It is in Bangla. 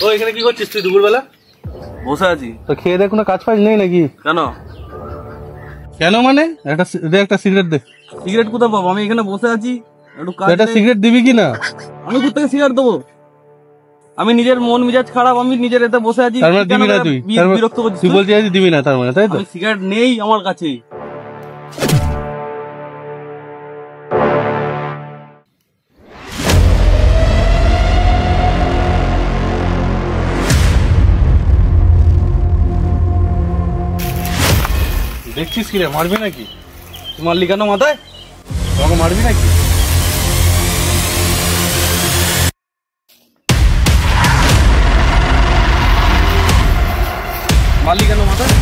ও এখানে কি করছিস তুই দুপুরবেলা? বসে আছি। তো খেয়ে দেখ, কোনো কাজ ফাজ নেই নাকি? কেন? কেন মানে একটা সিগারেট দে। সিগারেট কোথায় পাবো? আমি এখানে বসে আছি, একটু কাজ। একটা সিগারেট দিবি কি না? আমি কোথায় সিগারেট দেবো? আমি নিজের মন মেজাজ খারাপ, আমি নিজের এতে বসে আছি। তার মানে দিবি না তুই? বিরক্ত করছিস তুই বলছিস দিবি না তার মানে, তাই তো? সিগারেট নেই আমার কাছে। দেখছিস কি রে, মারবি নাকি? তুই মারলি কেন মাথায়? আমাকে মারবি নাকি? মারলি কেন মাথায়?